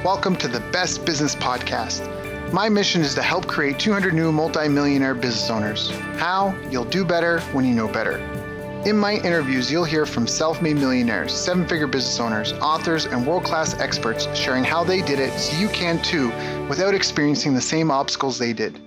Welcome to the Best Business Podcast. My mission is to help create 200 new multi-millionaire business owners. How? You'll do better when you know better. In my interviews, you'll hear from self-made millionaires, seven-figure business owners, authors, and world-class experts sharing how they did it so you can too without experiencing the same obstacles they did.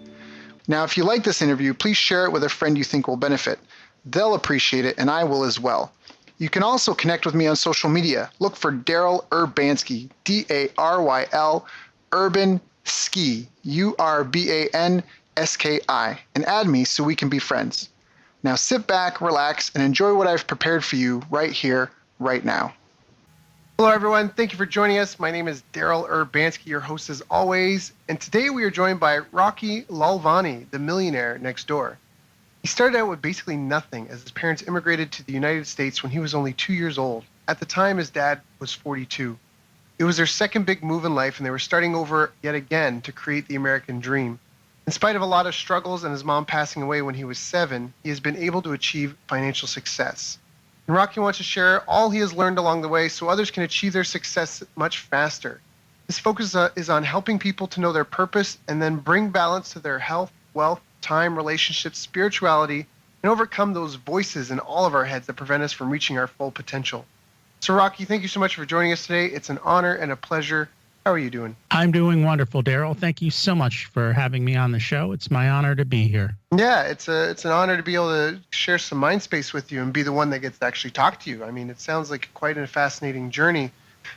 Now, if you like this interview, please share it with a friend you think will benefit. They'll appreciate it, and I will as well. You can also connect with me on social media. Look for Daryl Urbanski, D-A-R-Y-L, Urban Ski, U-R-B-A-N-S-K-I, and add me so we can be friends. Now sit back, relax, and enjoy what I've prepared for you right here, right now. Hello, everyone. Thank you for joining us. My name is Daryl Urbanski, your host as always, and today we are joined by Rocky Lalvani, the millionaire next door. He started out with basically nothing as his parents immigrated to the United States when he was only 2 years old. At the time, his dad was 42. It was their second big move in life, and they were starting over yet again to create the American dream. In spite of a lot of struggles and his mom passing away when he was 7, he has been able to achieve financial success. And Rocky wants to share all he has learned along the way so others can achieve their success much faster. His focus is on helping people to know their purpose and then bring balance to their health, wealth, time, relationships, spirituality, and overcome those voices in all of our heads that prevent us from reaching our full potential. So Rocky, thank you so much for joining us today. It's an honor and a pleasure. How are you doing? I'm doing wonderful, Daryl. Thank you so much for having me on the show. It's my honor to be here. Yeah, it's an honor to be able to share some mind space with you and be the one that gets to actually talk to you. I mean, it sounds like quite a fascinating journey.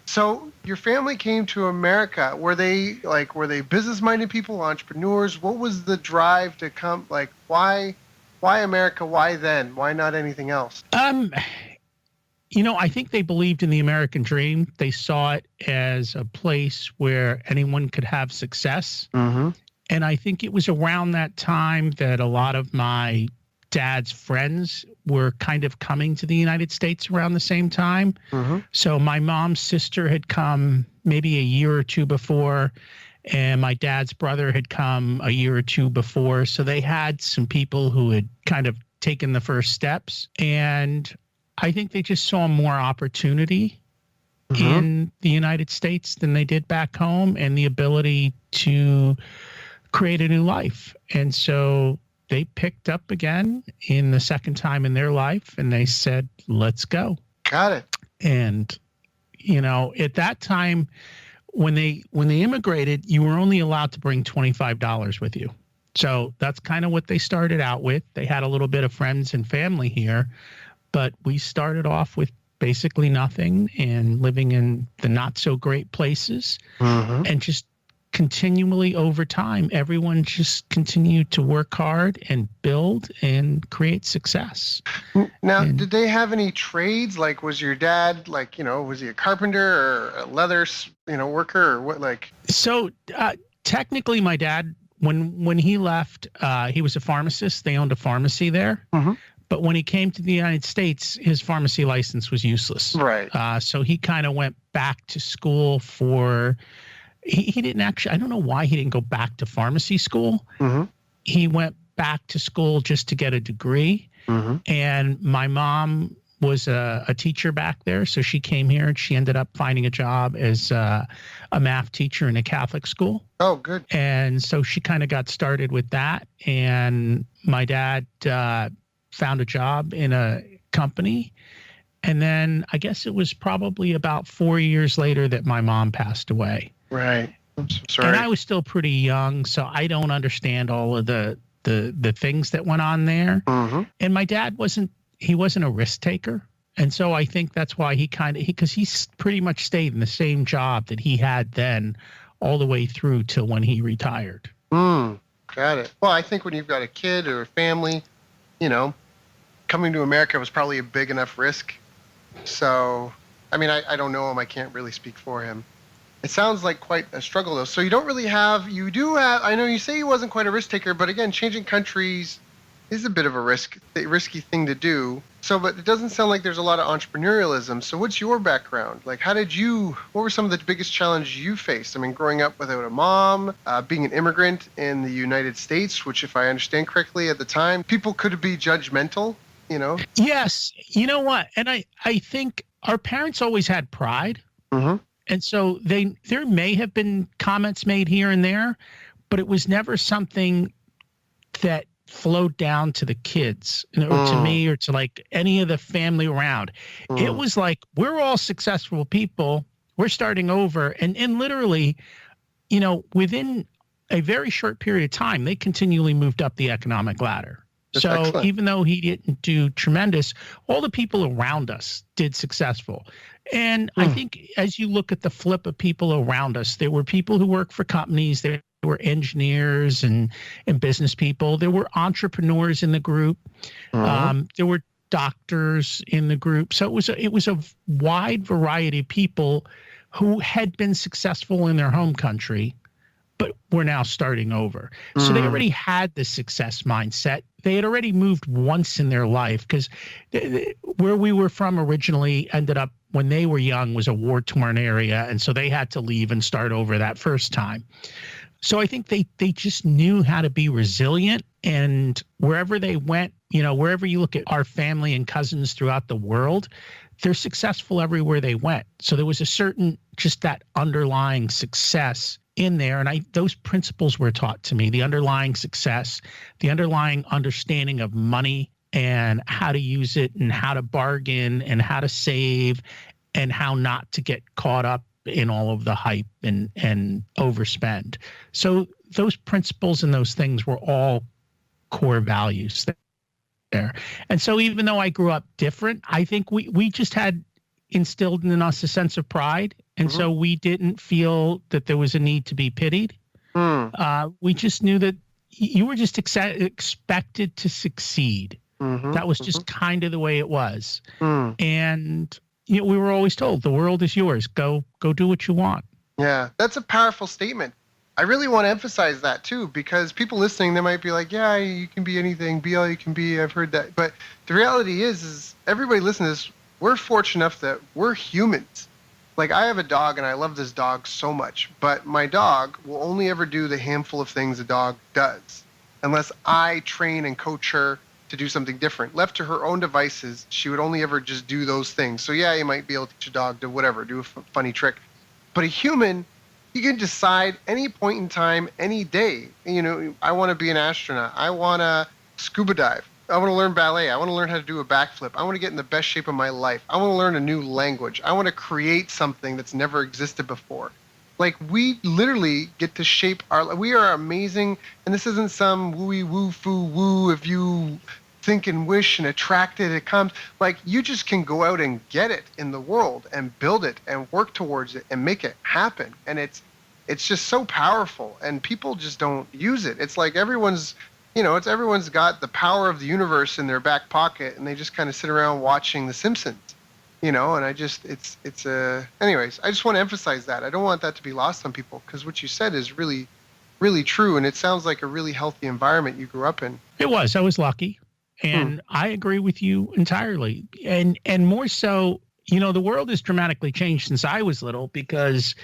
So your family came to America. Were they business-minded people, entrepreneurs? What was the drive to come? Like, why America? Why then? Why not anything else? I think they believed in the American dream. They saw it as a place where anyone could have success. Mm-hmm. And I think it was around that time that a lot of my dad's friends were kind of coming to the United States around the same time. Mm-hmm. So my mom's sister had come maybe a year or two before, and my dad's brother had come a year or two before. So they had some people who had kind of taken the first steps. And I think they just saw more opportunity in the United States than they did back home, and the ability to create a new life. And so they picked up again in the second time in their life, and they said, let's go. Got it. And, at that time, when they immigrated, you were only allowed to bring $25 with you. So that's kind of what they started out with. They had a little bit of friends and family here, but we started off with basically nothing and living in the not so great places, and just continually over time, everyone just continued to work hard and build and create success. Now, did they have any trades? Like, was your dad was he a carpenter or a leather, worker or what? So technically my dad, when he left, he was a pharmacist. They owned a pharmacy there. Mm-hmm. But when he came to the United States, his pharmacy license was useless. Right. So he kind of went back to school for, he didn't actually, I don't know why he didn't go back to pharmacy school. Mm-hmm. He went back to school just to get a degree. Mm-hmm. And my mom was a teacher back there. So she came here and she ended up finding a job as a math teacher in a Catholic school. Oh, good. And so she kind of got started with that. And my dad found a job in a company. And then I guess it was probably about 4 years later that my mom passed away. Right. I'm so sorry. And I was still pretty young, so I don't understand all of the things that went on there. Mm-hmm. And my dad wasn't a risk taker. And so I think that's why because he pretty much stayed in the same job that he had then all the way through till when he retired. Got it. Well, I think when you've got a kid or a family, coming to America was probably a big enough risk. So, I mean, I don't know him. I can't really speak for him. It sounds like quite a struggle, though. So you do have, I know you say he wasn't quite a risk taker, but again, changing countries is a bit of a risky thing to do. So, but it doesn't sound like there's a lot of entrepreneurialism. So what's your background? Like, what were some of the biggest challenges you faced? I mean, growing up without a mom, being an immigrant in the United States, which if I understand correctly at the time, people could be judgmental, Yes. You know what? And I think our parents always had pride. Mm-hmm. And so there may have been comments made here and there, but it was never something that flowed down to the kids or to me or to like any of the family around. It was like, we're all successful people. We're starting over. And literally, within a very short period of time, they continually moved up the economic ladder. That's so excellent. Even though he didn't do tremendous, all the people around us did successful. And I think as you look at the flip of people around us, there were people who work for companies, there were engineers and business people, there were entrepreneurs in the group, there were doctors in the group. So it was a wide variety of people who had been successful in their home country, but were now starting over. So they already had the success mindset. They had already moved once in their life, because where we were from originally ended up, when they were young, was a war-torn area. And so they had to leave and start over that first time. So I think they just knew how to be resilient, and wherever they went, wherever you look at our family and cousins throughout the world, they're successful everywhere they went. So there was a certain, just that underlying success in there. And those principles were taught to me: the underlying success, the underlying understanding of money and how to use it and how to bargain and how to save and how not to get caught up in all of the hype and overspend. So those principles and those things were all core values there. And so even though I grew up different, I think we just had instilled in us a sense of pride. And so we didn't feel that there was a need to be pitied. We just knew that you were just expected to succeed. That was just kind of the way it was. And we were always told, the world is yours. Go do what you want. Yeah, that's a powerful statement. I really want to emphasize that too, because people listening, they might be like, yeah, you can be anything, be all you can be. I've heard that. But the reality is everybody listening to this, we're fortunate enough that we're humans. Like, I have a dog and I love this dog so much, but my dog will only ever do the handful of things a dog does unless I train and coach her to do something different. Left to her own devices, she would only ever just do those things. So yeah, you might be able to teach a dog to whatever, do a funny trick. But a human, you can decide any point in time, any day, I want to be an astronaut. I want to scuba dive. I want to learn ballet. I want to learn how to do a backflip. I want to get in the best shape of my life. I want to learn a new language. I want to create something that's never existed before. Like, we literally get to shape we are amazing. And this isn't some wooey woo foo woo. If you think and wish and attract it, it comes. Like, you just can go out and get it in the world and build it and work towards it and make it happen. And it's just so powerful, and people just don't use it. It's like everyone's got the power of the universe in their back pocket, and they just kind of sit around watching The Simpsons, and anyways, I just want to emphasize that. I don't want that to be lost on people, because what you said is really, really true. And it sounds like a really healthy environment you grew up in. It was. I was lucky. And I agree with you entirely. And more so, the world has dramatically changed since I was little, because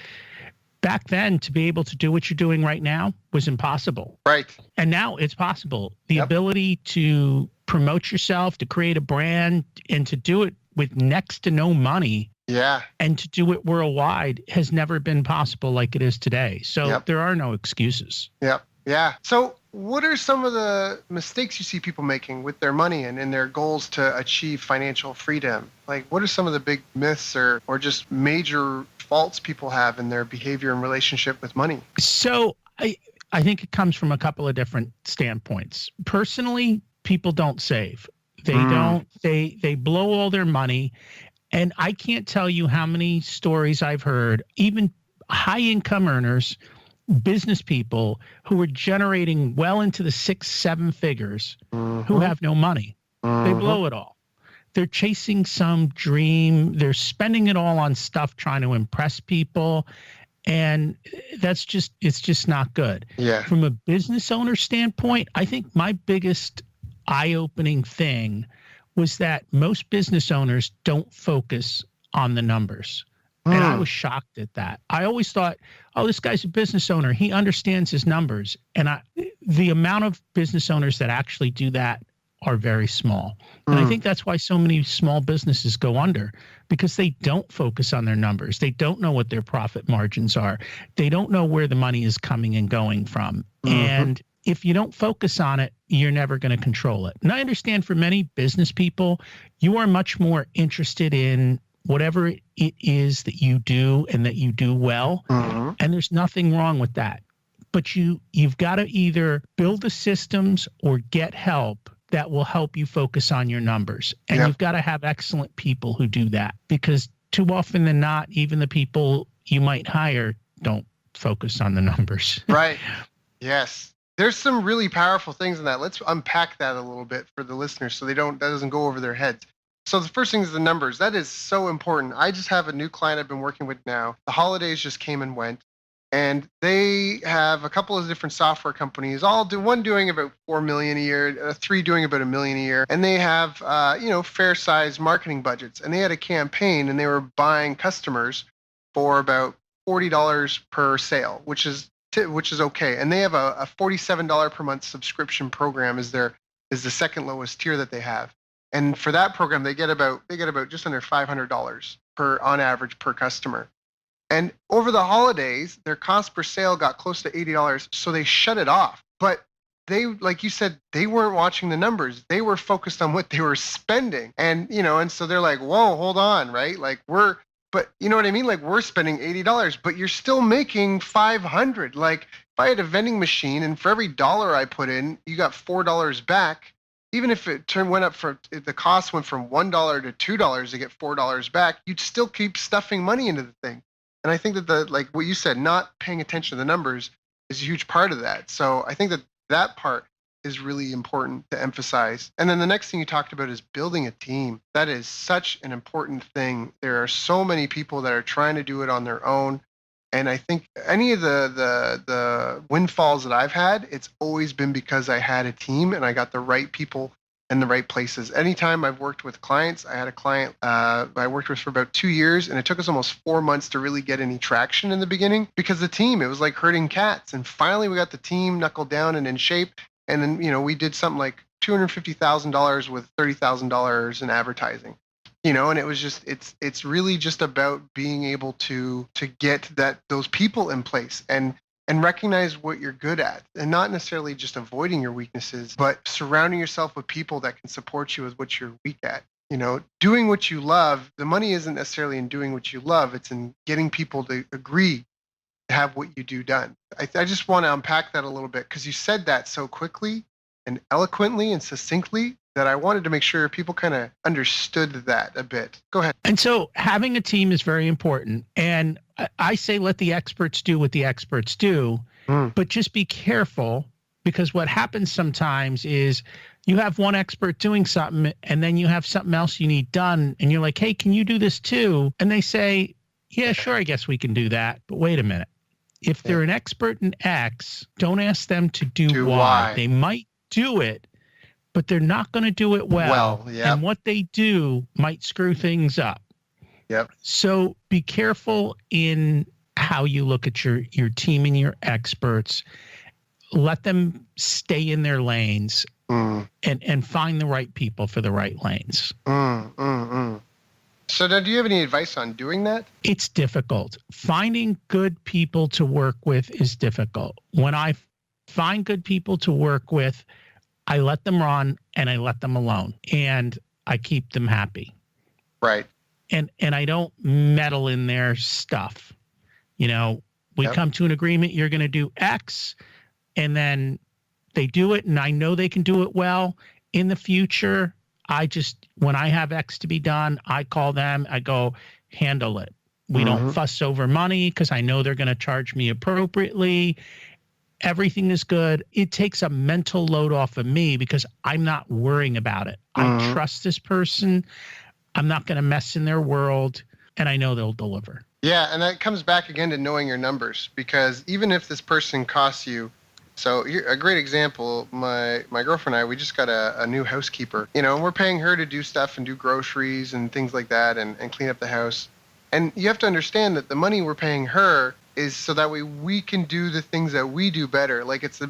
back then, to be able to do what you're doing right now was impossible. Right. And now it's possible. The ability to promote yourself, to create a brand, and to do it with next to no money. Yeah. And to do it worldwide has never been possible like it is today. So there are no excuses. Yep. Yeah. So what are some of the mistakes you see people making with their money and in their goals to achieve financial freedom? Like, what are some of the big myths or just major faults people have in their behavior and relationship with money? So I think it comes from a couple of different standpoints. Personally, people don't save. They blow all their money. And I can't tell you how many stories I've heard, even high income earners, business people who are generating well into the 6-7 figures who have no money. They blow it all. They're chasing some dream. They're spending it all on stuff trying to impress people. And it's just not good. Yeah. From a business owner standpoint, I think my biggest eye-opening thing was that most business owners don't focus on the numbers. And I was shocked at that. I always thought, oh, this guy's a business owner. He understands his numbers. And the amount of business owners that actually do that are very small. And I think that's why so many small businesses go under, because they don't focus on their numbers. They don't know what their profit margins are. They don't know where the money is coming and going from. And if you don't focus on it, you're never going to control it. And I understand for many business people, you are much more interested in whatever it is that you do and that you do well. And there's nothing wrong with that. But you've got to either build the systems or get help that will help you focus on your numbers. And you've got to have excellent people who do that, because too often than not, even the people you might hire don't focus on the numbers. Right. Yes. There's some really powerful things in that. Let's unpack that a little bit for the listeners so that doesn't go over their heads. So the first thing is the numbers. That is so important. I just have a new client I've been working with now. The holidays just came and went. And they have a couple of different software companies, one doing about 4 million a year, 3 doing about $1 million a year. And they have, fair sized marketing budgets. And they had a campaign and they were buying customers for about $40 per sale, which is okay. And they have a $47 per month subscription program is the second lowest tier that they have. And for that program, they get about just under $500 on average per customer. And over the holidays, their cost per sale got close to $80, so they shut it off. But they, like you said, they weren't watching the numbers. They were focused on what they were spending. And, and so they're like, whoa, hold on, right? Like but you know what I mean? Like we're spending $80, but you're still making $500. Like if I had a vending machine and for every dollar I put in, you got $4 back. Even if if the cost went from $1 to $2 to get $4 back, you'd still keep stuffing money into the thing. And I think that like what you said, not paying attention to the numbers is a huge part of that. So I think that part is really important to emphasize. And then the next thing you talked about is building a team. That is such an important thing. There are so many people that are trying to do it on their own. And I think any of the windfalls that I've had, it's always been because I had a team and I got the right people in the right places. Anytime I've worked with clients, I had a client I worked with for about 2 years, and it took us almost 4 months to really get any traction in the beginning because the team, it was like herding cats. And finally we got the team knuckled down and in shape. And then, we did something like $250,000 with $30,000 in advertising. And it was just, it's really just about being able to get those people in place and recognize what you're good at, and not necessarily just avoiding your weaknesses, but surrounding yourself with people that can support you with what you're weak at. Doing what you love. The money isn't necessarily in doing what you love. It's in getting people to agree to have what you do done. I just want to unpack that a little bit because you said that so quickly and eloquently and succinctly that I wanted to make sure people kind of understood that a bit. Go ahead. And so having a team is very important. And I say let the experts do what the experts do, but just be careful, because what happens sometimes is you have one expert doing something and then you have something else you need done. And you're like, hey, can you do this too? And they say, yeah, sure, I guess we can do that. But wait a minute. If they're an expert in X, don't ask them to do Y. They might do it, but they're not going to do it well. And what they do might screw things up. Yep. So be careful in how you look at your team and your experts. Let them stay in their lanes and find the right people for the right lanes. So now, do you have any advice on doing that? It's difficult. Finding good people to work with is difficult. When I find good people to work with, I let them run and I let them alone and I keep them happy. Right. And I don't meddle in their stuff. We come to an agreement, you're going to do X, and then they do it and I know they can do it well. In the future, when I have X to be done, I call them, I go, handle it. We don't fuss over money because I know they're going to charge me appropriately. Everything is good. It takes a mental load off of me because I'm not worrying about it. I trust this person. I'm not going to mess in their world, and I know they'll deliver. Yeah, and that comes back again to knowing your numbers, because even if this person costs you, so here, a great example, my girlfriend and I, we just got a new housekeeper, and we're paying her to do stuff and do groceries and things like that and clean up the house. And you have to understand that the money we're paying her is so that way we can do the things that we do better. Like it's the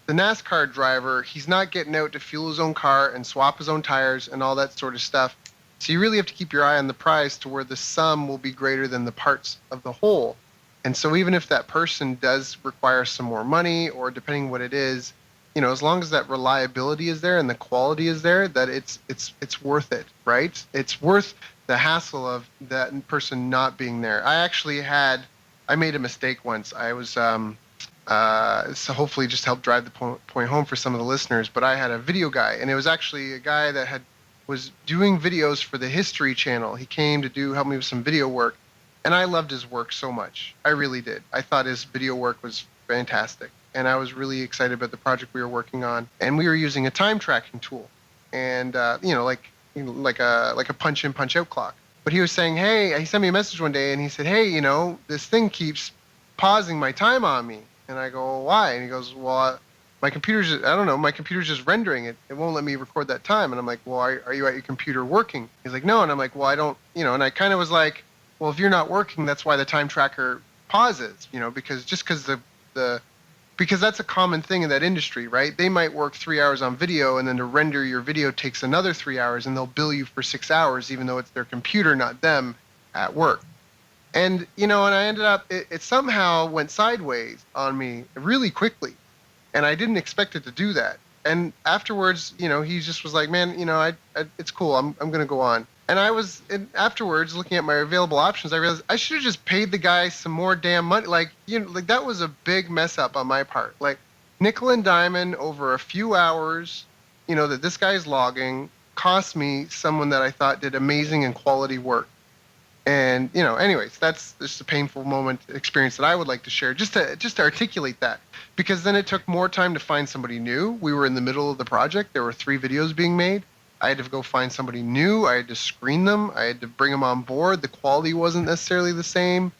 NASCAR driver. He's not getting out to fuel his own car and swap his own tires and all that sort of stuff. So you really have to keep your eye on the prize to where the sum will be greater than the parts of the whole. And so even if that person does require some more money, or depending what it is, as long as that reliability is there and the quality is there, that it's worth it, right? It's worth the hassle of that person not being there. I made a mistake once. I was so hopefully just help drive the point home for some of the listeners. But I had a video guy, and it was actually a guy that was doing videos for the History Channel. He came to help me with some video work, and I loved his work so much. I really did. I thought his video work was fantastic, and I was really excited about the project we were working on. And we were using a time tracking tool, and like a punch in, punch out clock. But he was saying, hey, he sent me a message one day and he said, hey, this thing keeps pausing my time on me. And I go, why? And he goes, well, my computer's just rendering it. It won't let me record that time. And I'm like, well, are you at your computer working? He's like, no. And I'm like, well, I don't, and I kind of was like, well, if you're not working, that's why the time tracker pauses, because that's a common thing in that industry, right? They might work 3 hours on video, and then to render your video takes another 3 hours, and they'll bill you for 6 hours, even though it's their computer, not them, at work. And, and I ended up, it somehow went sideways on me really quickly, and I didn't expect it to do that. And afterwards, he just was like, man, it's cool, I'm going to go on. And afterwards, looking at my available options, I realized I should have just paid the guy some more damn money. Like that was a big mess up on my part. Like nickel and diamond over a few hours, that this guy's logging cost me someone that I thought did amazing and quality work. And, anyways, that's just a painful experience that I would like to share, just to articulate that. Because then it took more time to find somebody new. We were in the middle of the project. There were 3 videos being made. I had to go find somebody new. I had to screen them. I had to bring them on board. The quality wasn't necessarily the same.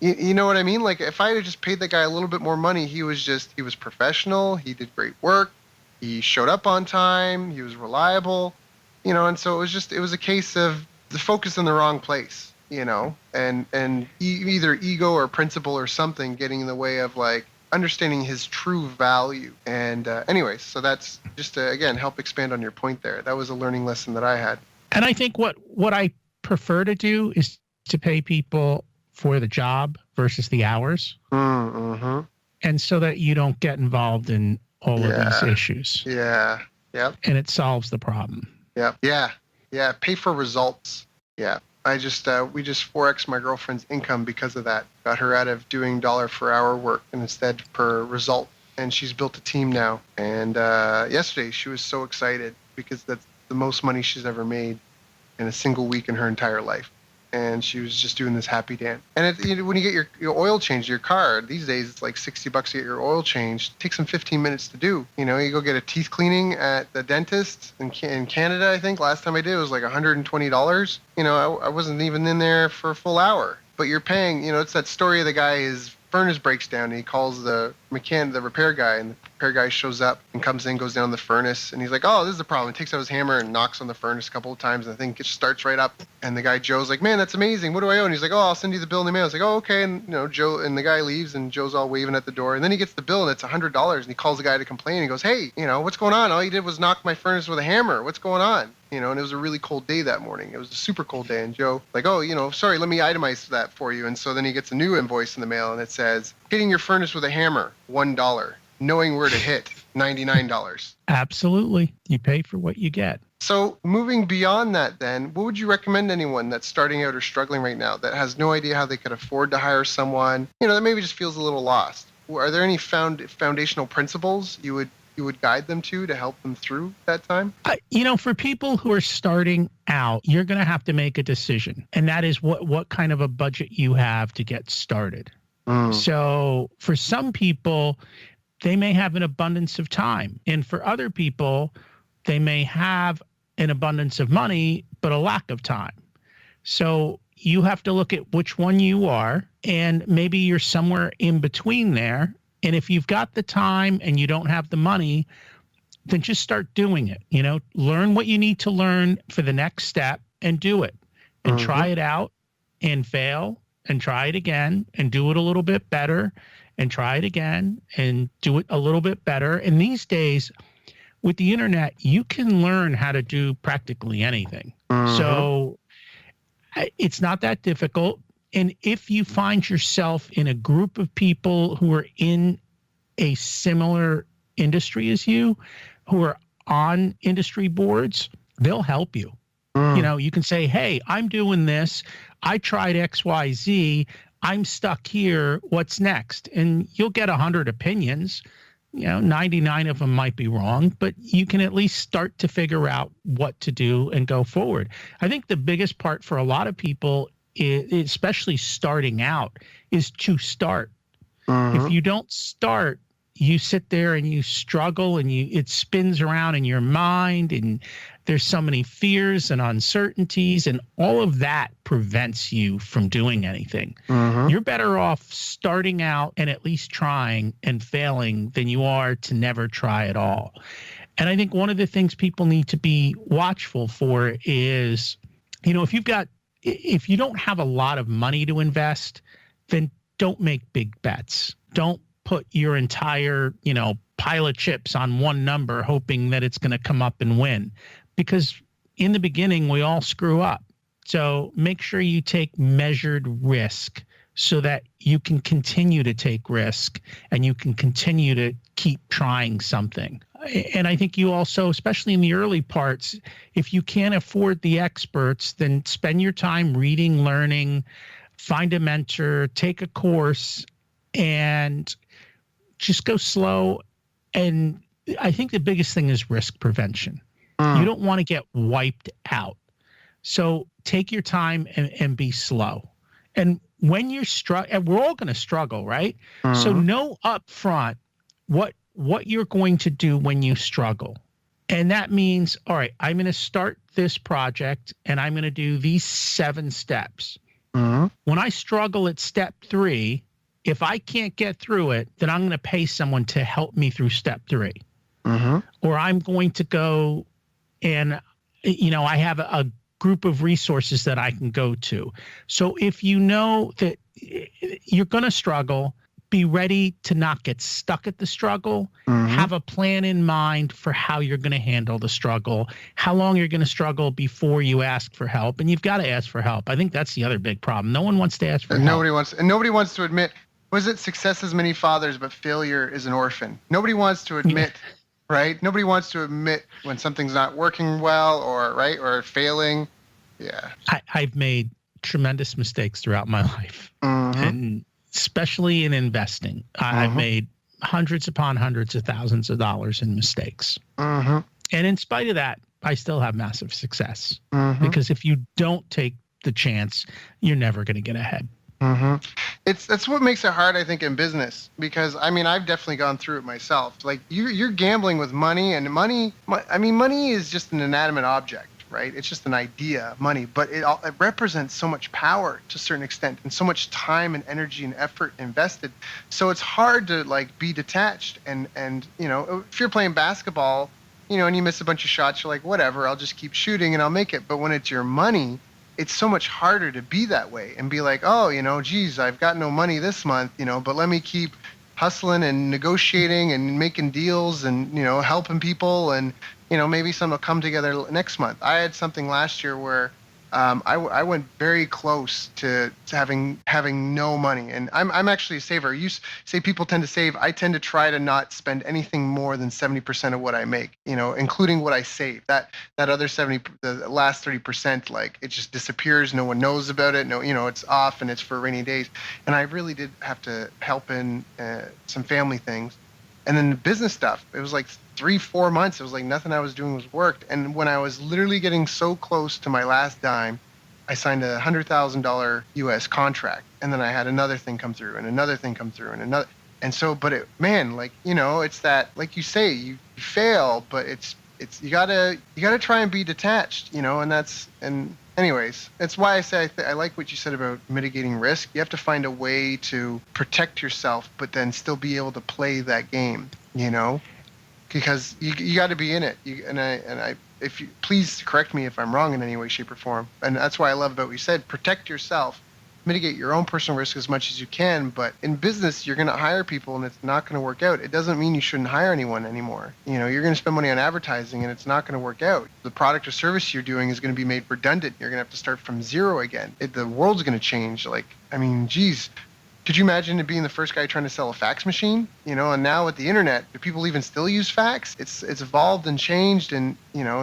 You know what I mean? Like if I had just paid the guy a little bit more money, he was professional. He did great work. He showed up on time. He was reliable, and so it was a case of the focus in the wrong place, and either ego or principle or something getting in the way of like understanding his true value. And anyways, so that's just to, again, help expand on your point there. That was a learning lesson that I had. And I think what I prefer to do is to pay people for the job versus the hours. Mm-hmm. And so that you don't get involved in all of these issues. Yeah. Yep. And it solves the problem. Yep. Yeah. Pay for results. Yeah. We just 4x my girlfriend's income because of that. Got her out of doing dollar per hour work and instead per result. And she's built a team now. And yesterday she was so excited because that's the most money she's ever made in a single week in her entire life. And she was just doing this happy dance. And when you get your oil changed your car, these days it's like $60 to get your oil changed. It takes them 15 minutes to do. You go get a teeth cleaning at the dentist in Canada, I think. Last time I did, it was like $120. I wasn't even in there for a full hour. But you're paying, it's that story of the guy, his furnace breaks down, and he calls the repair guy, and the repair guy shows up and comes in, goes down the furnace, and he's like, oh, this is the problem. He takes out his hammer and knocks on the furnace a couple of times, and the thing just starts right up. And the guy, Joe's like, man, that's amazing. What do I owe? And he's like, oh, I'll send you the bill in the mail. It's like, oh, okay. And, Joe, and the guy leaves, and Joe's all waving at the door. And then he gets the bill, and it's $100, and he calls the guy to complain. He goes, hey, what's going on? All you did was knock my furnace with a hammer. What's going on? And it was a really cold day that morning. It was a super cold day. And Joe, like, oh, sorry, let me itemize that for you. And so then he gets a new invoice in the mail, and it says, hitting your furnace with a hammer, $1. Knowing where to hit, $99. Absolutely. You pay for what you get. So moving beyond that then, what would you recommend anyone that's starting out or struggling right now that has no idea how they could afford to hire someone, that maybe just feels a little lost? Are there any foundational principles you would guide them to help them through that time? For people who are starting out, you're going to have to make a decision. And that is what kind of a budget you have to get started. So for some people, they may have an abundance of time. And for other people, they may have an abundance of money, but a lack of time. So you have to look at which one you are, and maybe you're somewhere in between there. And if you've got the time and you don't have the money, then just start doing it. Learn what you need to learn for the next step and do it, and try it out and fail and try it again and do it a little bit better and try it again and do it a little bit better. And these days with the internet, you can learn how to do practically anything. So it's not that difficult. And if you find yourself in a group of people who are in a similar industry as you, who are on industry boards, they'll help you. You know, you can say, hey, I'm doing this. I tried XYZ. I'm stuck here. What's next? And you'll get 100 opinions. 99 of them might be wrong, but you can at least start to figure out what to do and go forward. I think the biggest part for a lot of people, especially starting out, is to start. If you don't start, you sit there and you struggle and it spins around in your mind, and there's so many fears and uncertainties, and all of that prevents you from doing anything. You're better off starting out and at least trying and failing than you are to never try at all. And I think one of the things people need to be watchful for is, if you don't have a lot of money to invest, then don't make big bets. Don't put your entire, pile of chips on one number hoping that it's going to come up and win, because in the beginning we all screw up. So make sure you take measured risk so that you can continue to take risk and you can continue to keep trying something. And I think you also, especially in the early parts, if you can't afford the experts, then spend your time reading, learning, find a mentor, take a course, and just go slow. And I think the biggest thing is risk prevention. You don't want to get wiped out. So take your time and be slow. And when you're and we're all going to struggle, right? So know up front what you're going to do when you struggle. And that means, all right, I'm going to start this project and I'm going to do these 7 steps. When I struggle at step 3, if I can't get through it, then I'm going to pay someone to help me through step 3. Or I'm going to go and, I have a group of resources that I can go to. So if you know that you're going to struggle, be ready to not get stuck at the struggle. Have a plan in mind for how you're going to handle the struggle, how long you're going to struggle before you ask for help. And you've got to ask for help. I think that's the other big problem. No one wants to ask for help. Nobody wants to admit, was it success has many fathers, but failure is an orphan? Nobody wants to admit, right? Nobody wants to admit when something's not working well or failing. Yeah. I've made tremendous mistakes throughout my life. And especially in investing, I've made hundreds upon hundreds of thousands of dollars in mistakes. And in spite of that, I still have massive success. Because if you don't take the chance, you're never going to get ahead. That's what makes it hard, I think, in business, because I've definitely gone through it myself. Like you're gambling with money, and money is just an inanimate object, right? It's just an idea, money, but it represents so much power to a certain extent, and so much time and energy and effort invested. So it's hard to be detached. And if you're playing basketball, and you miss a bunch of shots, you're like, whatever, I'll just keep shooting and I'll make it. But when it's your money, it's so much harder to be that way and be like, oh, geez, I've got no money this month, but let me keep hustling and negotiating and making deals and, helping people, and, maybe some will come together next month. I had something last year where I went very close to having no money, and I'm actually a saver. You say people tend to save. I tend to try to not spend anything more than 70% of what I make, including what I save. That other 70, the last 30%, it just disappears. No one knows about it. No, it's off and it's for rainy days. And I really did have to help in some family things. And then the business stuff, it was 3-4 months. It was nothing I was doing was worked. And when I was literally getting so close to my last dime, I signed a $100,000 US contract. And then I had another thing come through and another thing come through and another. And so, but it's that, like you say, you fail, but it's you gotta try and be detached, and anyways, that's why I say I like what you said about mitigating risk. You have to find a way to protect yourself, but then still be able to play that game, because you got to be in it. If you please correct me if I'm wrong in any way, shape, or form. And that's why I love about what you said. Protect yourself, mitigate your own personal risk as much as you can. But in business, you're going to hire people and it's not going to work out. It doesn't mean you shouldn't hire anyone anymore. You're going to spend money on advertising and it's not going to work out. The product or service you're doing is going to be made redundant. You're going to have to start from zero again. The world's going to change. Geez. Could you imagine being the first guy trying to sell a fax machine? And now with the internet, do people even still use fax? It's evolved and changed, and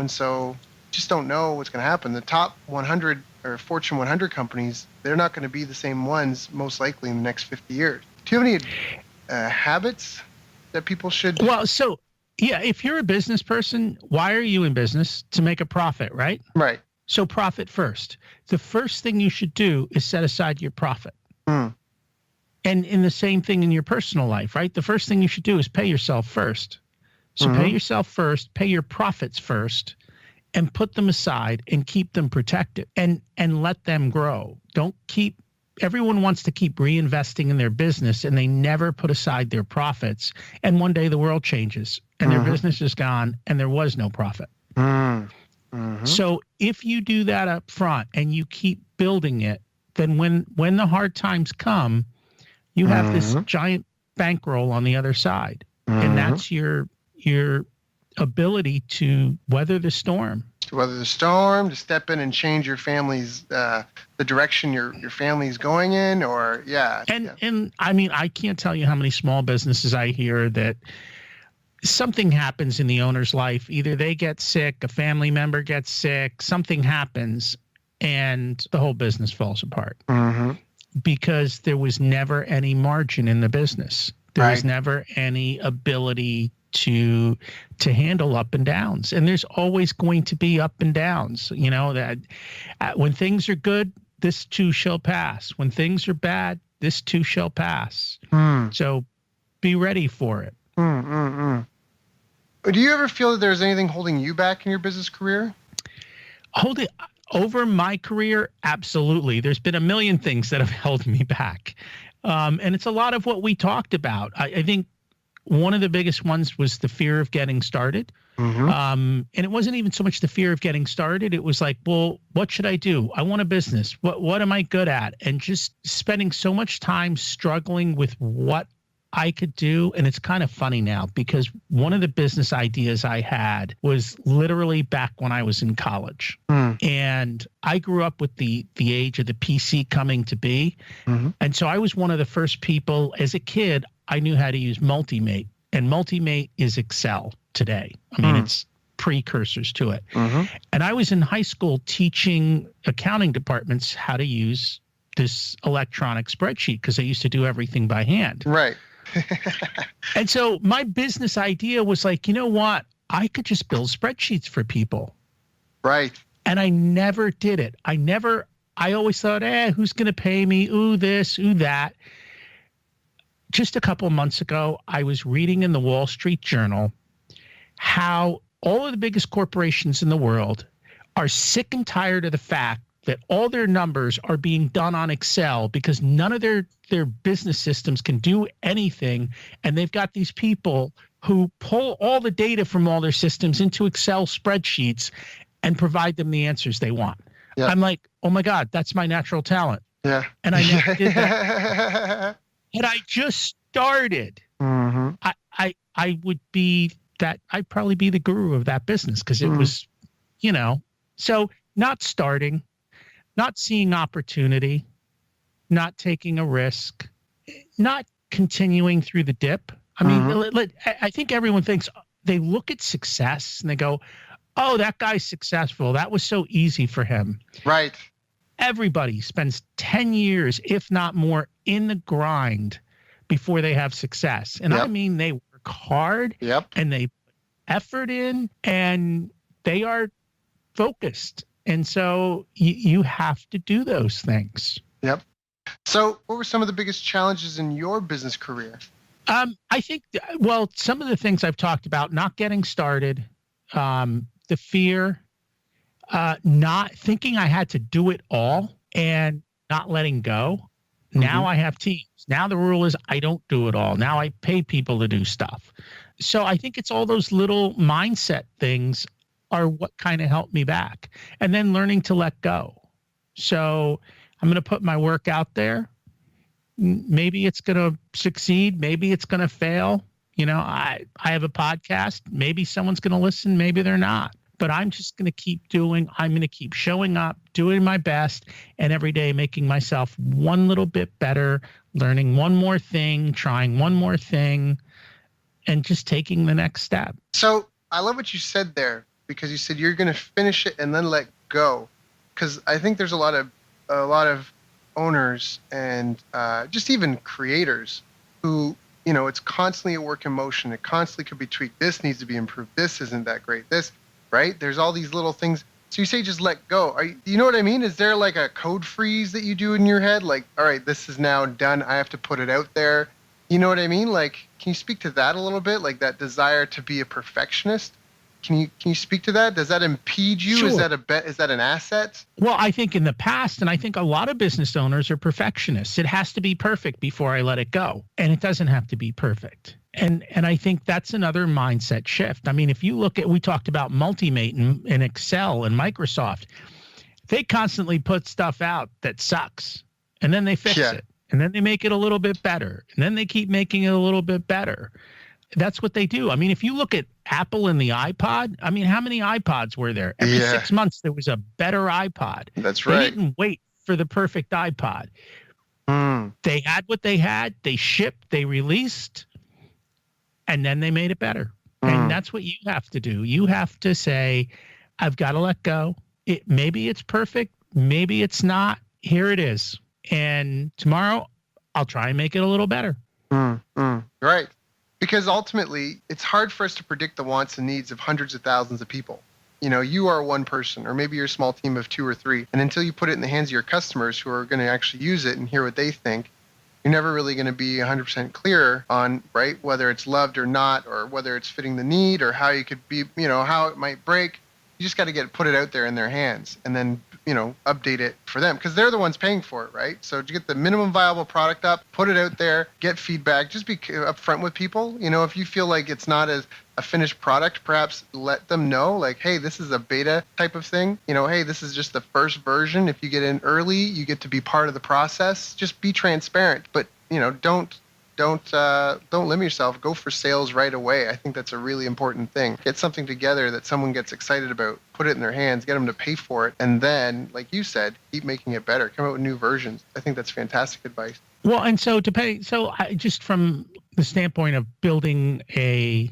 so just don't know what's going to happen. The top 100 or Fortune 100 companies, they're not going to be the same ones most likely in the next 50 years. Do you have any habits that people should? Well, so yeah, if you're a business person, why are you in business? To make a profit, right? Right. So profit first. The first thing you should do is set aside your profit. And in the same thing in your personal life, right? The first thing you should do is pay yourself first. So pay yourself first, pay your profits first, and put them aside and keep them protected and let them grow. Everyone wants to keep reinvesting in their business and they never put aside their profits. And one day the world changes and their business is gone and there was no profit. So if you do that up front and you keep building it, then when the hard times come, you have this giant bankroll on the other side. And that's your ability to weather the storm. To step in and change your family's, the direction your family's going in, or And I mean, I can't tell you how many small businesses I hear that something happens in the owner's life. Either they get sick, a family member gets sick, something happens, and the whole business falls apart. Because there was never any margin in the business. There was never any ability to handle up and downs. And there's always going to be up and downs. That when things are good, this too shall pass. When things are bad, this too shall pass. So be ready for it. Do you ever feel that there's anything holding you back in your business career? Over my career, absolutely. There's been a million things that have held me back. And it's a lot of what we talked about. I think one of the biggest ones was the fear of getting started. And it wasn't even so much the fear of getting started. It was like, well, what should I do? I want a business. What am I good at? And just spending so much time struggling with what I could do. And it's kind of funny now because one of the business ideas I had was literally back when I was in college. And I grew up with the age of the PC coming to be. And so I was one of the first people as a kid, I knew how to use Multimate, and Multimate is Excel today. I mean, it's precursors to it. And I was in high school teaching accounting departments how to use this electronic spreadsheet because I used to do everything by hand. Right. And so my business idea was like, you know what? I could just build spreadsheets for people. Right. And I never did it. I always thought, who's going to pay me? Ooh, this, ooh, that. Just a couple of months ago, I was reading in the Wall Street Journal how all of the biggest corporations in the world are sick and tired of the fact that all their numbers are being done on Excel because none of their business systems can do anything. And they've got these people who pull all the data from all their systems into Excel spreadsheets and provide them the answers they want. Yeah. I'm like, oh my God, that's my natural talent. Yeah. And I never did that. And I just started. I would be that, I'd probably be the guru of that business because it was, so not starting, not seeing opportunity, not taking a risk, not continuing through the dip. I mean, I think everyone thinks they look at success and they go, oh, that guy's successful. That was so easy for him. Right. Everybody spends 10 years, if not more, in the grind before they have success. And I mean, they work hard and they put effort in and they are focused. And so you have to do those things. Yep. So what were some of the biggest challenges in your business career? I think, well, some of the things I've talked about, not getting started, the fear, not thinking I had to do it all and not letting go. Now I have teams. Now the rule is I don't do it all. Now I pay people to do stuff. So I think it's all those little mindset things are what kind of helped me back. And then learning to let go. So I'm going to put my work out there. Maybe it's going to succeed. Maybe it's going to fail. I have a podcast. Maybe someone's going to listen. Maybe they're not. But I'm just going to keep I'm going to keep showing up, doing my best, and every day making myself one little bit better, learning one more thing, trying one more thing, and just taking the next step. So I love what you said there, because you said you're going to finish it and then let go. Because I think there's a lot of owners and just even creators who, it's constantly a work in motion. It constantly could be tweaked. This needs to be improved. This isn't that great. This, right? There's all these little things. So you say just let go. Do you know what I mean? Is there like a code freeze that you do in your head? Like, all right, this is now done. I have to put it out there. You know what I mean? Like, can you speak to that a little bit? Like that desire to be a perfectionist? Can you speak to that? Does that impede you? Sure. Is that an asset? Well, I think in the past, and I think a lot of business owners are perfectionists. It has to be perfect before I let it go. And it doesn't have to be perfect. And I think that's another mindset shift. I mean, if you look at, we talked about Multimate and Excel and Microsoft, they constantly put stuff out that sucks and then they fix it and then they make it a little bit better and then they keep making it a little bit better. That's what they do. I mean, if you look at Apple and the iPod, I mean, how many iPods were there? Every 6 months, there was a better iPod. That's right. They didn't wait for the perfect iPod. They had what they had. They shipped, they released, and then they made it better. And that's what you have to do. You have to say, I've got to let go. Maybe it's perfect. Maybe it's not. Here it is. And tomorrow, I'll try and make it a little better. Right. Because ultimately, it's hard for us to predict the wants and needs of hundreds of thousands of people. You are one person, or maybe you're a small team of 2 or 3. And until you put it in the hands of your customers who are going to actually use it and hear what they think, you're never really going to be 100% clear on, right, whether it's loved or not, or whether it's fitting the need, or how you could be, how it might break. You just got to put it out there in their hands and then, update it for them, because they're the ones paying for it, right? So to get the minimum viable product up, put it out there, get feedback, just be upfront with people. If you feel like it's not as a finished product, perhaps let them know, like, hey, this is a beta type of thing. Hey, this is just the first version. If you get in early, you get to be part of the process. Just be transparent, but don't limit yourself. Go for sales right away. I think that's a really important thing. Get something together that someone gets excited about, put it in their hands, get them to pay for it, and then, like you said, keep making it better. Come out with new versions. I think that's fantastic advice. Well, and so just from the standpoint of building a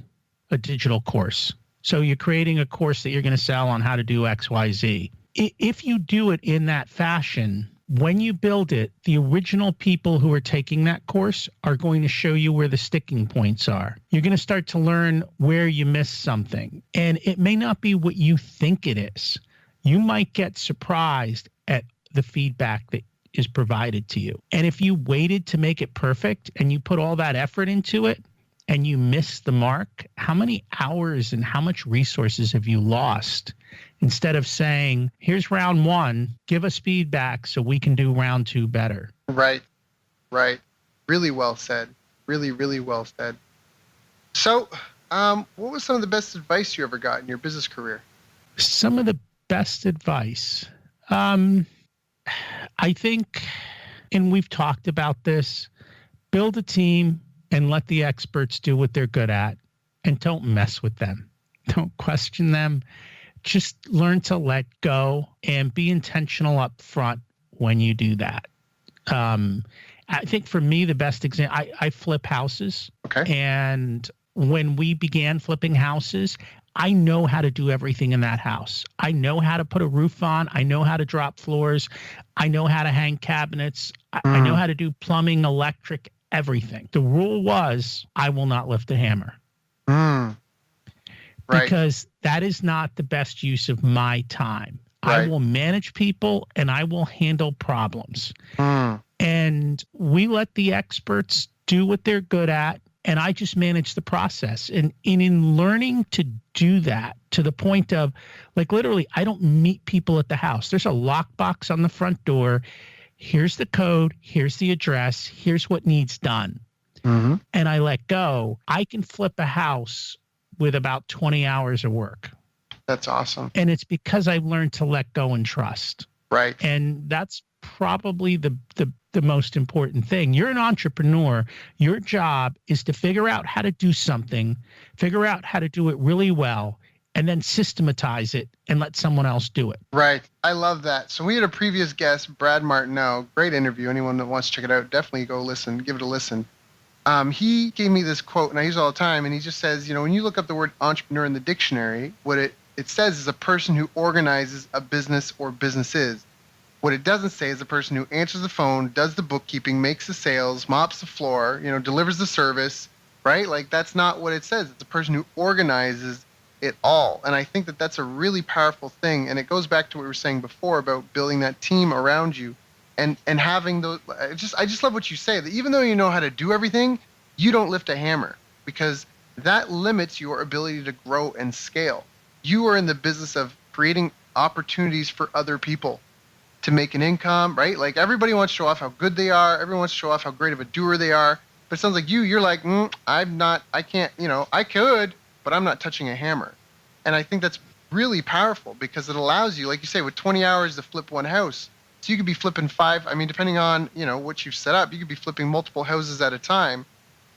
digital course, so you're creating a course that you're going to sell on how to do X, Y, Z. If you do it in that fashion, when you build it, the original people who are taking that course are going to show you where the sticking points are. You're going to start to learn where you missed something. And it may not be what you think it is. You might get surprised at the feedback that is provided to you. And if you waited to make it perfect and you put all that effort into it and you miss the mark, how many hours and how much resources have you lost? Instead of saying, here's round 1, give us feedback so we can do round 2 better. Right. Really well said. Really, really well said. So, what was some of the best advice you ever got in your business career? Some of the best advice. I think, and we've talked about this, build a team and let the experts do what they're good at, and don't mess with them. Don't question them. Just learn to let go and be intentional up front when you do that. I think for me, the best example, I flip houses. Okay. And when we began flipping houses, I know how to do everything in that house. I know how to put a roof on. I know how to drop floors. I know how to hang cabinets. I know how to do plumbing, electric, everything. The rule was, I will not lift a hammer. Right. Because that is not the best use of my time. Right. I will manage people and I will handle problems. And we let the experts do what they're good at, and I just manage the process. And in learning to do that, to the point of, like, literally, I don't meet people at the house. There's a lockbox on the front door. Here's the code. Here's the address. Here's what needs done. And I let go. I can flip a house with about 20 hours of work. That's awesome. And it's because I've learned to let go and trust. Right. And that's probably the most important thing. You're an entrepreneur. Your job is to figure out how to do something, figure out how to do it really well, and then systematize it and let someone else do it. Right. I love that. So we had a previous guest, Brad Martineau. Great interview. Anyone that wants to check it out, definitely go listen. Give it a listen. He gave me this quote, and I use it all the time, and he just says, when you look up the word entrepreneur in the dictionary, what it says is a person who organizes a business or businesses. What it doesn't say is a person who answers the phone, does the bookkeeping, makes the sales, mops the floor, delivers the service, right? Like, that's not what it says. It's a person who organizes it all. And I think that that's a really powerful thing. And it goes back to what we were saying before about building that team around you and having those. I just love what you say, that even though you know how to do everything, you don't lift a hammer, because that limits your ability to grow and scale. You are in the business of creating opportunities for other people to make an income, right? Like, everybody wants to show off how good they are. Everyone wants to show off how great of a doer they are. But it sounds like you're like, I can't, I could, but I'm not touching a hammer. And I think that's really powerful, because it allows you, like you say, with 20 hours to flip one house. So you could be flipping 5, depending on, what you've set up, you could be flipping multiple houses at a time,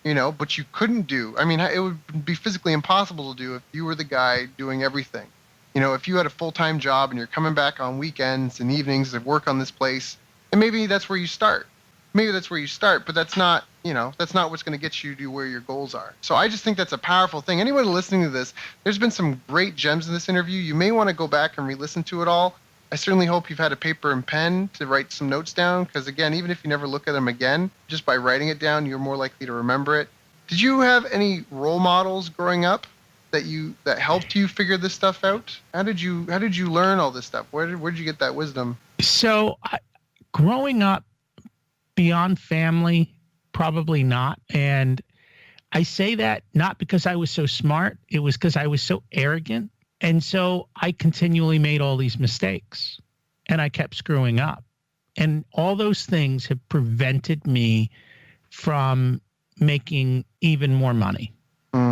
but you couldn't do. It would be physically impossible to do if you were the guy doing everything. If you had a full-time job and you're coming back on weekends and evenings to work on this place, and maybe that's where you start. But that's not what's going to get you to where your goals are. So I just think that's a powerful thing. Anyone listening to this, there's been some great gems in this interview. You may want to go back and re-listen to it all. I certainly hope you've had a paper and pen to write some notes down, because, again, even if you never look at them again, just by writing it down, you're more likely to remember it. Did you have any role models growing up that helped you figure this stuff out? How did you learn all this stuff? Where did you get that wisdom? So growing up beyond family, probably not. And I say that not because I was so smart. It was because I was so arrogant. And so I continually made all these mistakes, and I kept screwing up. And all those things have prevented me from making even more money,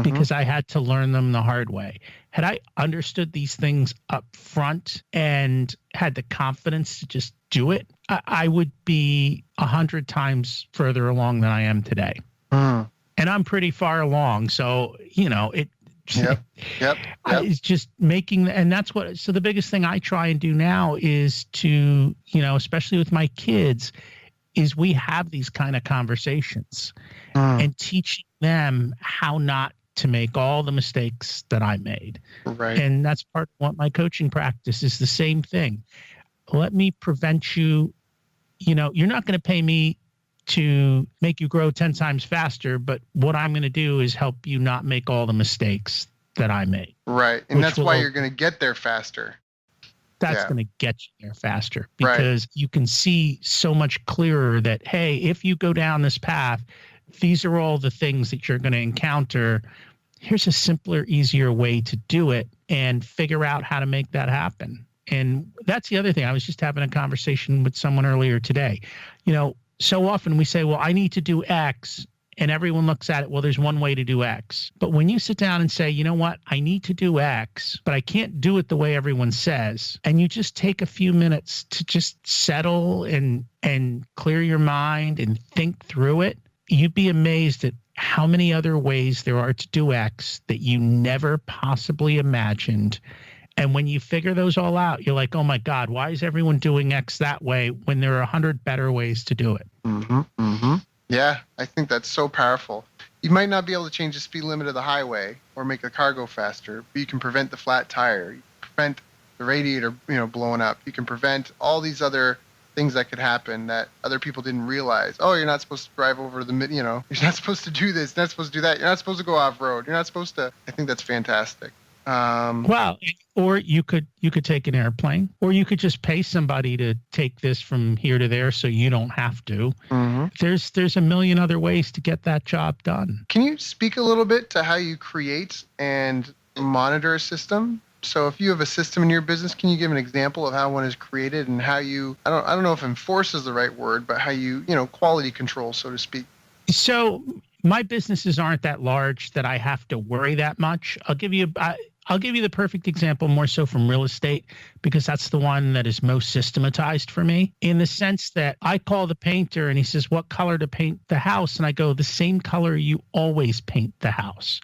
because I had to learn them the hard way. Had I understood these things up front and had the confidence to just do it, I would be 100 times further along than I am today. And I'm pretty far along. So, it. Yep. It's just making, and that's what, so the biggest thing I try and do now is to, especially with my kids, is we have these kind of conversations and teaching them how not to make all the mistakes that I made. Right. And that's part of what my coaching practice is, the same thing. Let me prevent you, you're not going to pay me to make you grow 10 times faster, but what I'm going to do is help you not make all the mistakes that I made. Right. And that's why you're going to get there faster. That's going to get you there faster, because you can see so much clearer that, hey, if you go down this path, these are all the things that you're going to encounter. Here's a simpler, easier way to do it, and figure out how to make that happen. And that's the other thing. I was just having a conversation with someone earlier today. So often we say, well, I need to do X, and everyone looks at it, well, there's one way to do X. But when you sit down and say, you know what, I need to do X, but I can't do it the way everyone says, and you just take a few minutes to just settle and clear your mind and think through it, you'd be amazed at how many other ways there are to do X that you never possibly imagined. And when you figure those all out, you're like, oh my God, why is everyone doing X that way when there are 100 better ways to do it? Yeah, I think that's so powerful. You might not be able to change the speed limit of the highway or make the car go faster, but you can prevent the flat tire. You can prevent the radiator, blowing up. You can prevent all these other things that could happen that other people didn't realize. Oh, you're not supposed to drive over you're not supposed to do this, you're not supposed to do that. You're not supposed to go off-road. You're not supposed to. I think that's fantastic. Well, or you could take an airplane, or you could just pay somebody to take this from here to there so you don't have to. There's a million other ways to get that job done. Can you speak a little bit to how you create and monitor a system? So if you have a system in your business, can you give an example of how one is created and how you, I don't know if enforce is the right word, but how you, quality control, so to speak? So my businesses aren't that large that I have to worry that much. I'll give you the perfect example more so from real estate, because that's the one that is most systematized for me, in the sense that I call the painter and he says, what color to paint the house? And I go, the same color you always paint the house.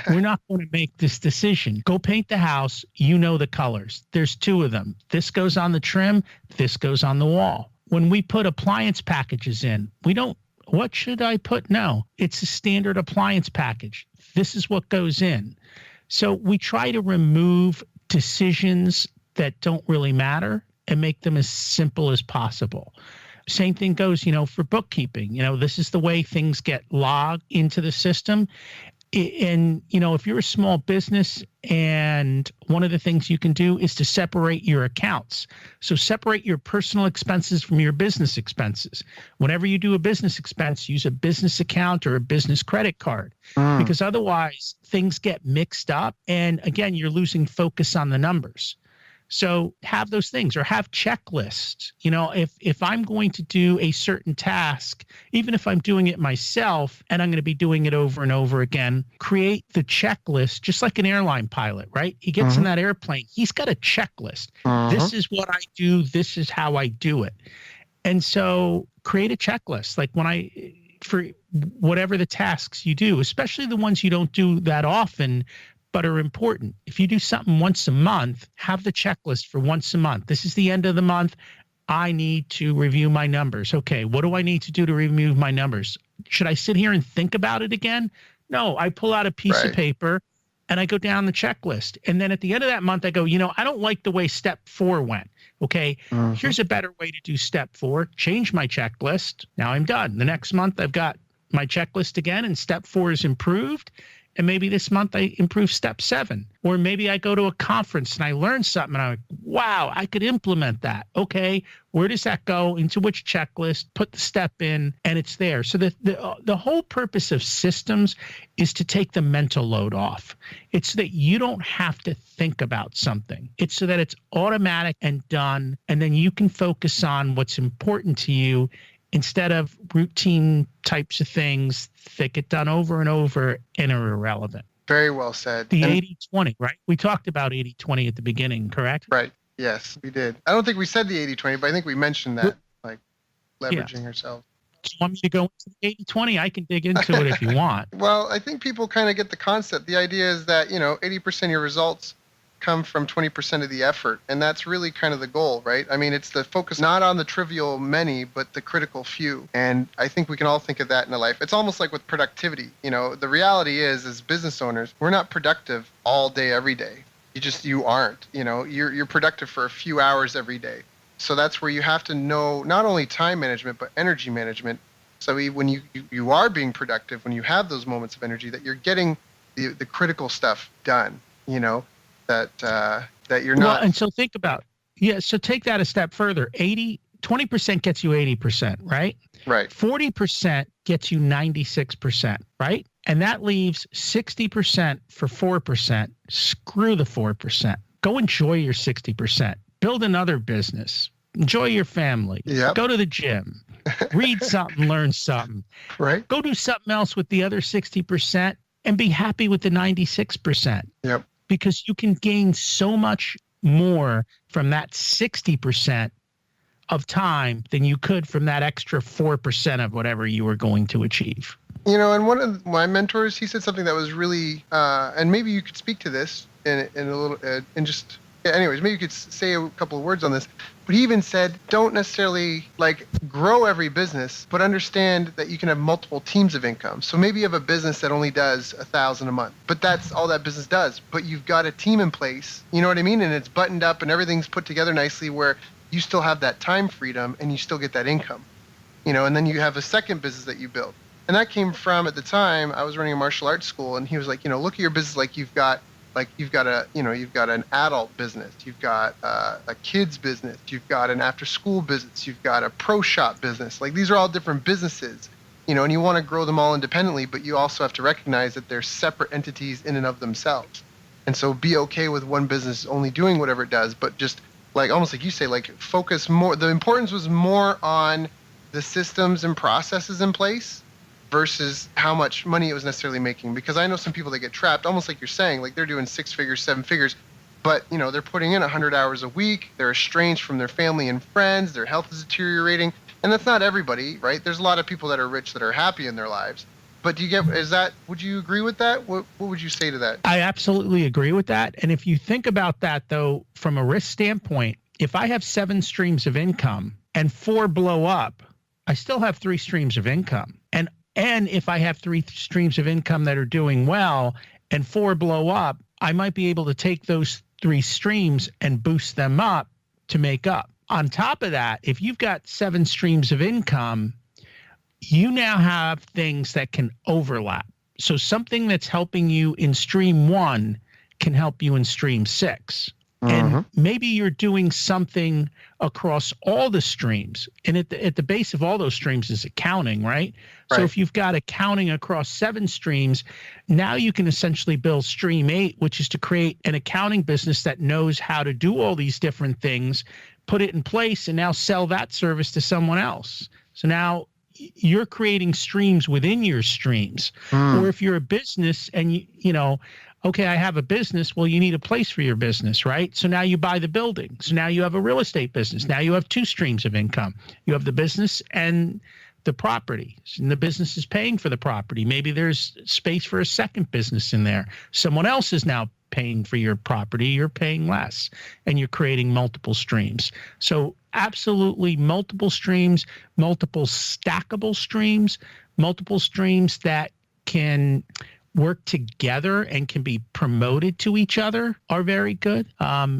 We're not going to make this decision. Go paint the house. You know the colors. There's two of them. This goes on the trim. This goes on the wall. When we put appliance packages in, we don't, what should I put? No, it's a standard appliance package. This is what goes in. So we try to remove decisions that don't really matter and make them as simple as possible. Same thing goes, for bookkeeping. This is the way things get logged into the system. And, if you're a small business, and one of the things you can do is to separate your accounts. So separate your personal expenses from your business expenses. Whenever you do a business expense, use a business account or a business credit card, because otherwise things get mixed up. And again, you're losing focus on the numbers. So have those things, or have checklists. If I'm going to do a certain task, even if I'm doing it myself and I'm going to be doing it over and over again, create the checklist, just like an airline pilot, right? He gets in that airplane. He's got a checklist. This is what I do. This is how I do it. And so create a checklist. Like for whatever the tasks you do, especially the ones you don't do that often, but are important. If you do something once a month, have the checklist for once a month. This is the end of the month. I need to review my numbers. Okay, what do I need to do to review my numbers? Should I sit here and think about it again? No, I pull out a piece of paper and I go down the checklist. And then at the end of that month, I go, I don't like the way step 4 went. Okay, here's a better way to do step 4. Change my checklist. Now I'm done. The next month, I've got my checklist again, and step 4 is improved. And maybe this month I improve step 7, or maybe I go to a conference and I learn something and I'm like, wow, I could implement that. Okay, where does that go? Into which checklist? Put the step in, and it's there. So the whole purpose of systems is to take the mental load off. It's so that you don't have to think about something. It's so that it's automatic and done, and then you can focus on what's important to you, instead of routine types of things that get done over and over and are irrelevant. Very well said. The 80-20, right? We talked about 80-20 at the beginning, correct? Right. Yes, we did. I don't think we said the 80-20, but I think we mentioned that, like leveraging ourselves. Do you want me to go into the 80-20? I can dig into it if you want. Well, I think people kind of get the concept. The idea is that, 80% of your results come from 20% of the effort. And that's really kind of the goal, right? I mean, it's the focus not on the trivial many, but the critical few. And I think we can all think of that in a life. It's almost like with productivity. The reality is, as business owners, we're not productive all day, every day. You aren't. You're productive for a few hours every day. So that's where you have to know not only time management, but energy management. So when you are being productive, when you have those moments of energy, that you're getting the critical stuff done, that you're not. Well, and so think about, so take that a step further. 20% gets you 80%, right? Right. 40% gets you 96%, right? And that leaves 60% for 4%. Screw the 4%. Go enjoy your 60%. Build another business. Enjoy your family. Yep. Go to the gym. Read something, learn something. Right. Go do something else with the other 60% and be happy with the 96%. Yep. Because you can gain so much more from that 60% of time than you could from that extra 4% of whatever you were going to achieve. And one of my mentors, he said something that was really, and maybe you could speak to this in a little, anyways, maybe you could say a couple of words on this. But he even said, don't necessarily grow every business, but understand that you can have multiple teams of income. So maybe you have a business that only does $1,000 a month, but that's all that business does. But you've got a team in place, you know what I mean? And it's buttoned up and everything's put together nicely, where you still have that time freedom and you still get that income, and then you have a second business that you build. And that came from, at the time, I was running a martial arts school, and he was like, look at your business like you've got an adult business, you've got a kids business, you've got an after school business, you've got a pro shop business. These are all different businesses, and you want to grow them all independently, but you also have to recognize that they're separate entities in and of themselves. And so be okay with one business only doing whatever it does, but just almost like you say, focus more. The importance was more on the systems and processes in place versus how much money it was necessarily making. Because I know some people that get trapped, almost like you're saying, like they're doing 6 figures, 7 figures, but they're putting in 100 hours a week. They're estranged from their family and friends. Their health is deteriorating. And that's not everybody, right? There's a lot of people that are rich that are happy in their lives. But would you agree with that? What would you say to that? I absolutely agree with that. And if you think about that, though, from a risk standpoint, if I have 7 streams of income and 4 blow up, I still have 3 streams of income. And if I have 3 streams of income that are doing well and 4 blow up, I might be able to take those 3 streams and boost them up to make up. On top of that, if you've got 7 streams of income, you now have things that can overlap. So something that's helping you in stream 1 can help you in stream 6. And maybe you're doing something across all the streams. And at the base of all those streams is accounting, right? So if you've got accounting across 7 streams, now you can essentially build stream 8, which is to create an accounting business that knows how to do all these different things, put it in place, and now sell that service to someone else. So now you're creating streams within your streams. Or if you're a business and okay, I have a business. Well, you need a place for your business, right? So now you buy the building. So now you have a real estate business. Now you have 2 streams of income. You have the business and the property. And the business is paying for the property. Maybe there's space for a second business in there. Someone else is now paying for your property. You're paying less, and you're creating multiple streams. So absolutely multiple streams, multiple stackable streams, multiple streams that can work together and can be promoted to each other are very good,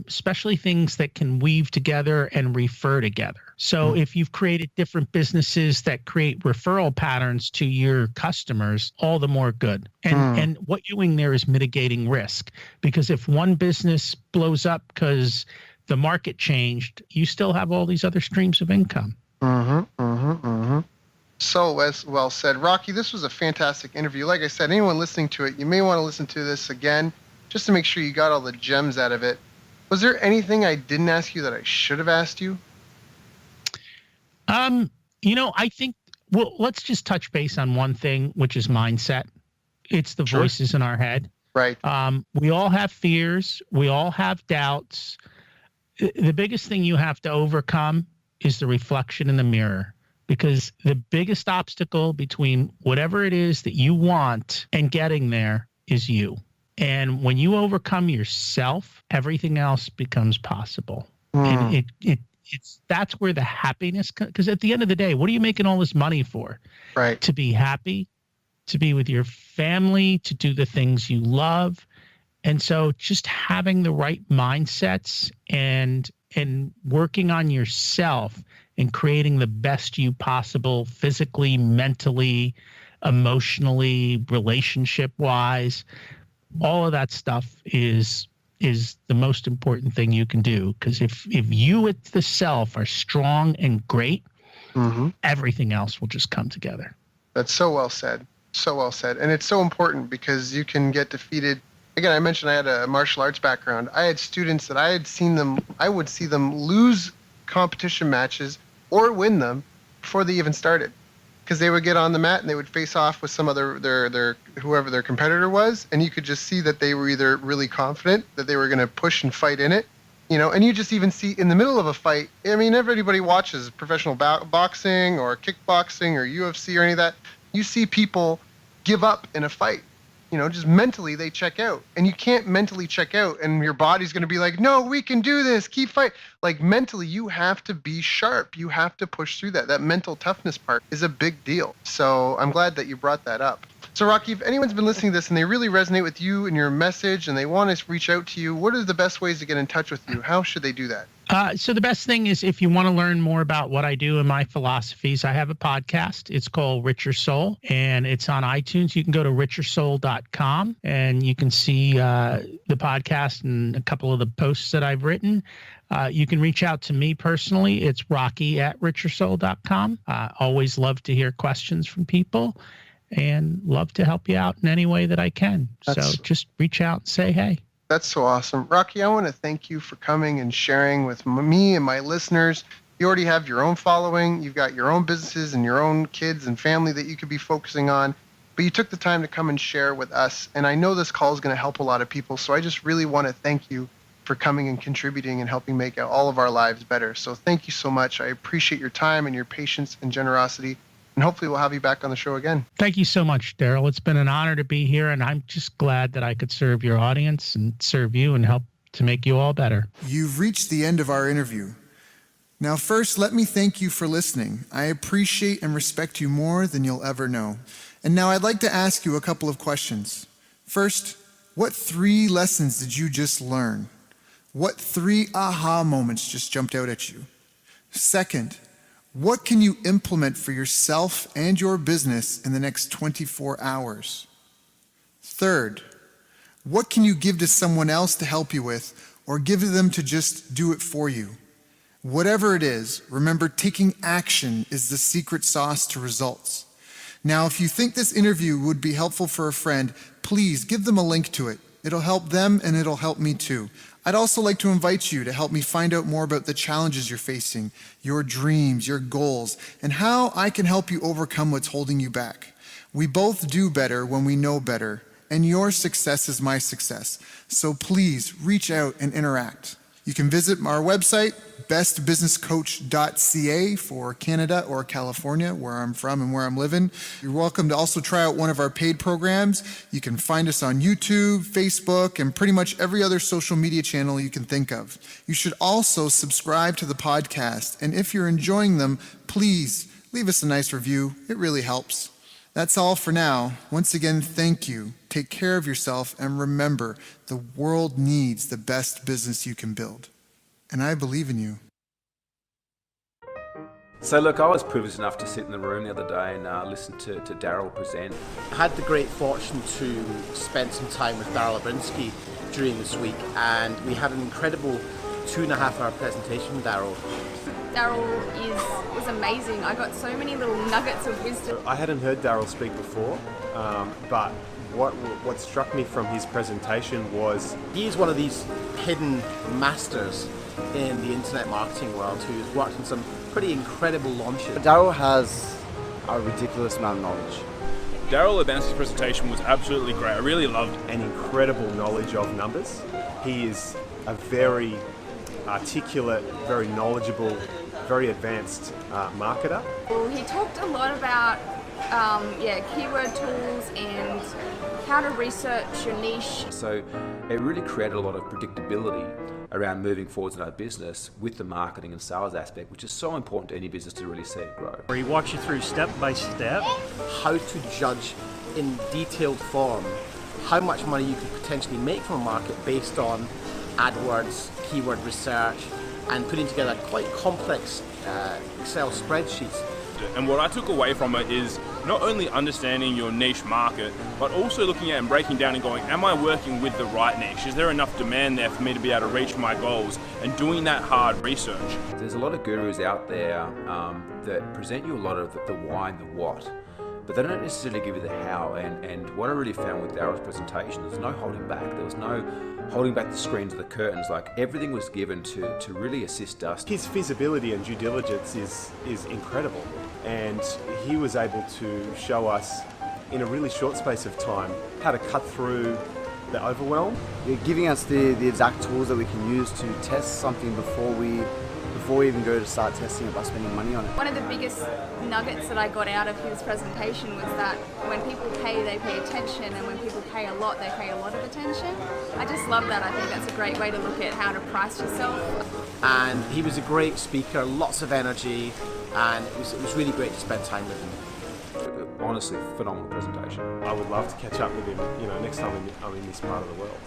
especially things that can weave together and refer together. So if you've created different businesses that create referral patterns to your customers, all the more good. And what you're doing there is mitigating risk, because if one business blows up because the market changed, you still have all these other streams of income. So well said. Rocky, this was a fantastic interview. Like I said, anyone listening to it, you may want to listen to this again just to make sure you got all the gems out of it. Was there anything I didn't ask you that I should have asked you? I think, well, let's just touch base on one thing, which is mindset. It's the voices in our head. Right. We all have fears. We all have doubts. The biggest thing you have to overcome is the reflection in the mirror. Because the biggest obstacle between whatever it is that you want and getting there is you. And when you overcome yourself, everything else becomes possible. And that's where the happiness comes. Because at the end of the day, what are you making all this money for? Right. To be happy, to be with your family, to do the things you love. And so just having the right mindsets and working on yourself and creating the best you possible physically, mentally, emotionally, relationship-wise, all of that stuff is the most important thing you can do. Because if you at the self are strong and great, everything else will just come together. That's so well said. So well said. And it's so important because you can get defeated. Again, I mentioned I had a martial arts background. I had students that I would see them lose competition matches or win them before they even started, because they would get on the mat and they would face off with some other their whoever their competitor was, and you could just see that they were either really confident that they were going to push and fight in it, and you just even see in the middle of a fight. I mean, everybody watches professional boxing or kickboxing or UFC or any of that. You see people give up in a fight. Just mentally they check out, and you can't mentally check out and your body's going to be like, no, we can do this, keep fighting. Like mentally you have to be sharp. You have to push through that. That mental toughness part is a big deal. So I'm glad that you brought that up. So Rocky, if anyone's been listening to this and they really resonate with you and your message and they want to reach out to you, what are the best ways to get in touch with you? How should they do that? So the best thing is, if you want to learn more about what I do and my philosophies, I have a podcast. It's called Richer Soul, and it's on iTunes. You can go to richersoul.com and you can see the podcast and a couple of the posts that I've written. You can reach out to me personally. It's rocky@richersoul.com. Always love to hear questions from people and love to help you out in any way that I can. So just reach out and say, hey. That's so awesome. Rocky, I want to thank you for coming and sharing with me and my listeners You already have your own following, you've got your own businesses and your own kids and family that you could be focusing on, but you took the time to come and share with us. And I know this call is going to help a lot of people, so I just really want to thank you for coming and contributing and helping make all of our lives better. So thank you so much. I appreciate your time and your patience and generosity, and hopefully we'll have you back on the show again. Thank you so much, Daryl. It's been an honor to be here, and I'm just glad that I could serve your audience and serve you and help to make you all better. You've reached the end of our interview. Now, first, let me thank you for listening. I appreciate and respect you more than you'll ever know. And now I'd like to ask you a couple of questions. First, what 3 lessons did you just learn? What 3 aha moments just jumped out at you? Second, what can you implement for yourself and your business in the next 24 hours? Third, what can you give to someone else to help you with, or give to them to just do it for you? Whatever it is, remember, taking action is the secret sauce to results. Now, if you think this interview would be helpful for a friend, please give them a link to it. It'll help them and it'll help me too. I'd also like to invite you to help me find out more about the challenges you're facing, your dreams, your goals, and how I can help you overcome what's holding you back. We both do better when we know better, and your success is my success. So please reach out and interact. You can visit our website, bestbusinesscoach.ca for Canada or California, where I'm from and where I'm living. You're welcome to also try out one of our paid programs. You can find us on YouTube, Facebook, and pretty much every other social media channel you can think of. You should also subscribe to the podcast, and if you're enjoying them, please leave us a nice review. It really helps. That's all for now. Once again, thank you. Take care of yourself, and remember, the world needs the best business you can build. And I believe in you. So look, I was privileged enough to sit in the room the other day and listen to Daryl present. I had the great fortune to spend some time with Daryl Abrinsky during this week, and we had an incredible 2.5-hour presentation with Daryl. Daryl was amazing. I got so many little nuggets of wisdom. I hadn't heard Daryl speak before, but what struck me from his presentation was he is one of these hidden masters in the internet marketing world who's worked on some pretty incredible launches. Daryl has a ridiculous amount of knowledge. Daryl Abrinsky's presentation was absolutely great. I really loved an incredible knowledge of numbers. He is a very articulate, very knowledgeable, very advanced marketer. Well, he talked a lot about keyword tools and how to research your niche. So it really created a lot of predictability around moving forwards in our business with the marketing and sales aspect, which is so important to any business to really see it grow. Where he walks you through step by step how to judge in detailed form how much money you could potentially make from a market based on AdWords, keyword research, and putting together quite complex Excel spreadsheets. And what I took away from it is not only understanding your niche market, but also looking at and breaking down and going, am I working with the right niche? Is there enough demand there for me to be able to reach my goals? And doing that hard research. There's a lot of gurus out there that present you a lot of the why and the what, but they don't necessarily give you the how. And what I really found with Daryl's presentation, there's no holding back. There was no holding back the screens or the curtains. Like, everything was given to really assist us. His feasibility and due diligence is incredible, and he was able to show us in a really short space of time how to cut through the overwhelm. You're giving us the exact tools that we can use to test something before we even go to start testing it by spending money on it. One of the biggest nuggets that I got out of his presentation was that when people pay, they pay attention, and when people pay a lot, they pay a lot of attention. I just love that. I think that's a great way to look at how to price yourself. And he was a great speaker, lots of energy, and it was really great to spend time with him. Honestly, phenomenal presentation. I would love to catch up with him, next time I'm in this part of the world.